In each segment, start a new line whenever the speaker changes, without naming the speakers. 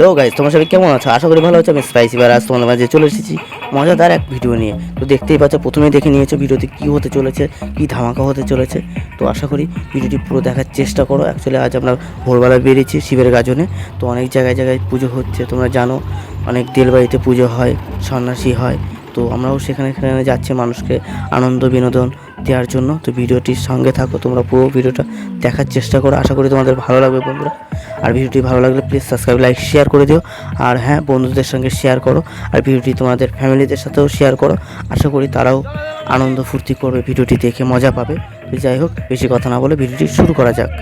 Hello guys, তোমার সবাই কেমন আছো? আশা করি ভালো আছো। আমি স্পাইসি বার আজ তোমাদের মাঝে চলে এসেছি মজাদার এক ভিডিও নিয়ে। তো দেখতেই পাচ্ছ, প্রথমেই দেখে নিয়েছো ভিডিওতে কী হতে চলেছে, কী ধামাকা হতে চলেছে। তো আশা করি ভিডিওটি পুরো দেখার চেষ্টা করো। অ্যাকচুয়ালি আজ আমরা ভোরবেলায় বেরিয়েছি শিবের গাজনে। তো অনেক জায়গায় জায়গায় পুজো হচ্ছে, তোমরা জানো। অনেক দেলবাড়িতে পুজো হয়, সন্ন্যাসী হয়। তো আমরাও সেখানে যাচ্ছি মানুষকে আনন্দ বিনোদন দেওয়ার জন্য। তো ভিডিওটির সঙ্গে থাকো, তোমরা পুরো ভিডিওটা দেখার চেষ্টা করো। আশা করি তোমাদের ভালো লাগবে বন্ধুরা। আর ভিডিওটি ভালো লাগলে প্লিজ সাবস্ক্রাইব, লাইক, শেয়ার করে দিও। আর হ্যাঁ, বন্ধুদের সঙ্গে শেয়ার করো। আর ভিডিওটি তোমাদের ফ্যামিলিদের সাথেও শেয়ার করো। আশা করি তারাও আনন্দ ফুর্তি করবে, ভিডিওটি দেখে মজা পাবে। তো যাই হোক, বেশি কথা না বলে ভিডিওটি শুরু করা যাক।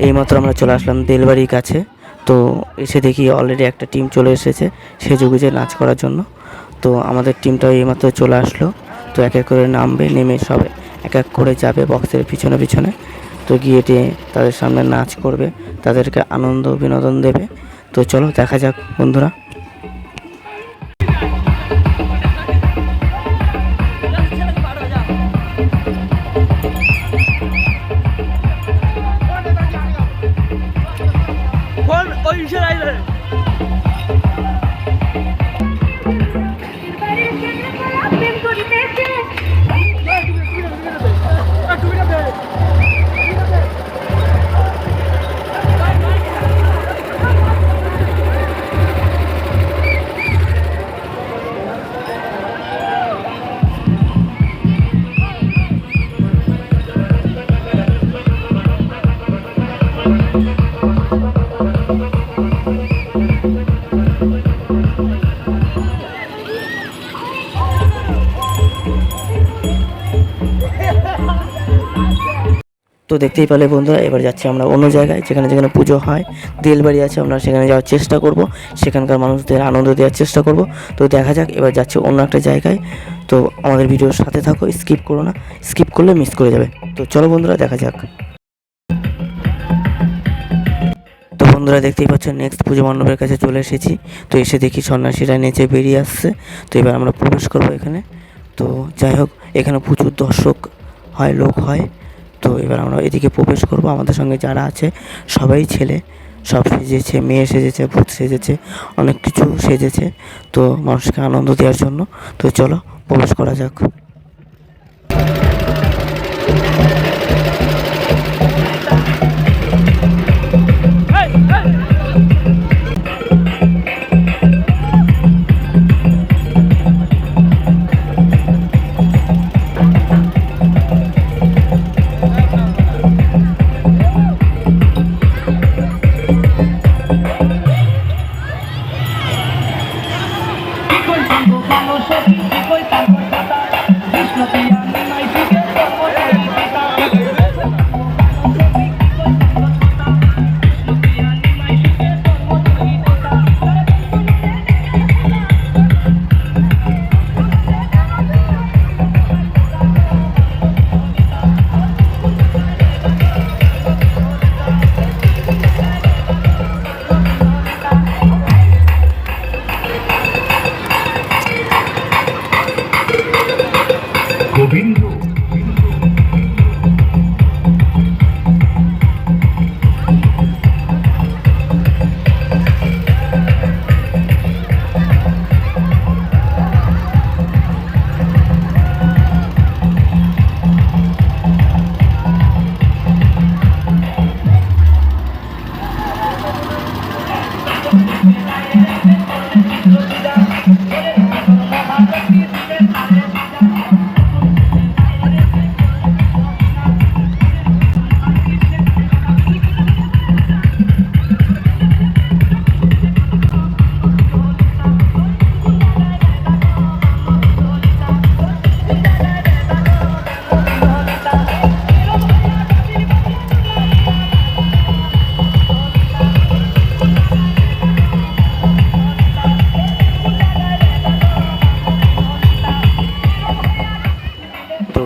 এইমাত্র আমরা চলে আসলাম দেলবাড়ির কাছে। তো এসে দেখি অলরেডি একটা টিম চলে এসেছে সেজেগুজে নাচ করার জন্য। তো আমাদের টিমটাও এইমাত্র চলে আসলো। তো এক এক করে নামবে, নেমে সব এক এক করে যাবে বক্সের পিছনে পিছনে। তো গিয়ে তাদের সামনে নাচ করবে, তাদেরকে আনন্দ বিনোদন দেবে। তো চলো দেখা যাক বন্ধুরা। তো দেখতেই পেলে বন্ধুরা, এবার যাচ্ছি আমরা অন্য জায়গায়, যেখানে যেখানে পুজো হয়, দেলবাড়ি আছে, আমরা সেখানে যাওয়ার চেষ্টা করব। সেখানকার মানুষদের আনন্দ দেওয়ার চেষ্টা করব। তো দেখা যাক, এবার যাচ্ছি অন্য একটা জায়গায়। তো আমাদের ভিডিওর সাথে থাকো, স্কিপ করো না, স্কিপ করলে মিস করে যাবে। তো চলো বন্ধুরা, দেখা যাক। তো বন্ধুরা দেখতেই পাচ্ছ, নেক্সট পুজো মণ্ডপের কাছে চলে এসেছি। তো এসে দেখি সন্ন্যাসীরা নিচে বেরিয়ে আসছে। তো এবার আমরা প্রবেশ করবো এখানে। তো যাই হোক, এখানে প্রচুর দর্শক হয়, লোক হয়। তো এবার আমরা এদিকে প্রবেশ করব। আমাদের সঙ্গে যারা আছে সবাই ছেলে, সব সেজেছে, মেয়ে সেজেছে, ভূত সেজেছে, অনেক কিছু সেজেছে। তো মানুষকে আনন্দ দেওয়ার জন্য। তো চলো প্রবেশ করা যাক।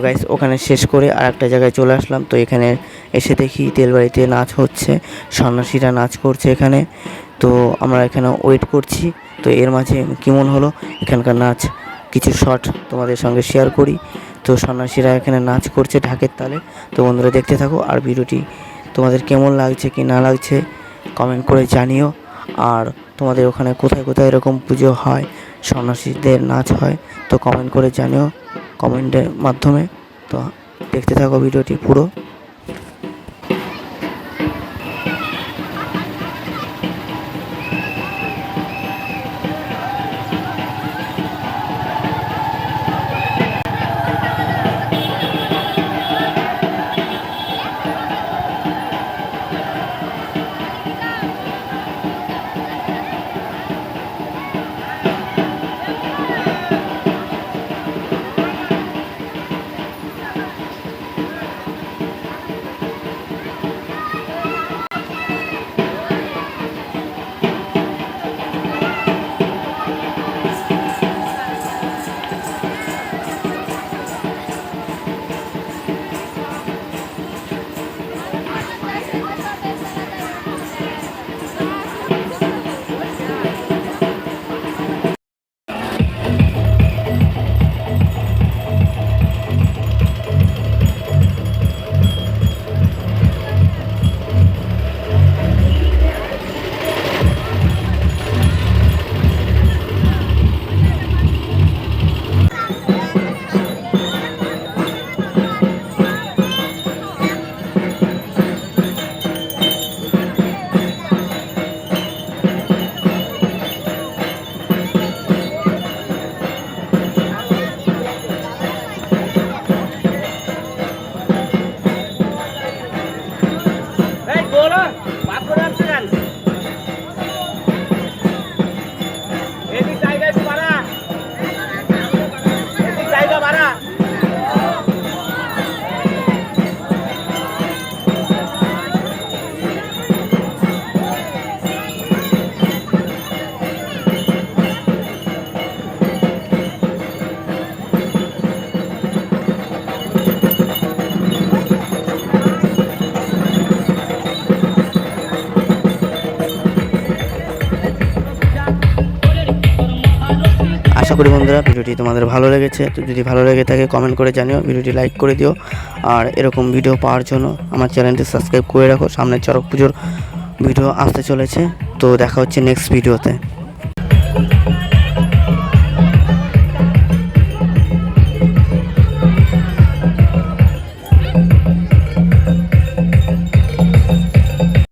গাইস ওখানে শেষ করে আর একটা জায়গায় চলে আসলাম। তো এখানে এসে দেখি তেলবাড়িতে নাচ হচ্ছে, সন্ন্যাসীরা নাচ করছে এখানে। তো আমরা এখানে ওয়েট করছি। তো এর মাঝে কেমন হলো এখানকার নাচ, কিছু শর্ট তোমাদের সঙ্গে শেয়ার করি। তো সন্ন্যাসীরা এখানে নাচ করছে ঢাকের তালে। তো বন্ধুরা দেখতে থাকো, আর ভিডিওটি তোমাদের কেমন লাগছে কি না লাগছে কমেন্ট করে জানিও। আর তোমাদের ওখানে কোথায় কোথায় এরকম পুজো হয়, সন্ন্যাসীদের নাচ হয়, তো কমেন্ট করে জানিও কমেন্টের মাধ্যমে। তো দেখতে থাকো ভিডিওটি পুরো। আশা করি বন্ধুরা ভিডিওটি তোমাদের ভালো লেগেছে। তো যদি ভালো লেগে থাকে কমেন্ট করে জানিও, ভিডিওটি লাইক করে দিও। আর এরকম ভিডিও পাওয়ার জন্য আমার চ্যানেলটি সাবস্ক্রাইব করে রাখো। সামনে চড়ক পুজোর ভিডিও আসতে চলেছে। তো দেখা হচ্ছে নেক্সট ভিডিওতে।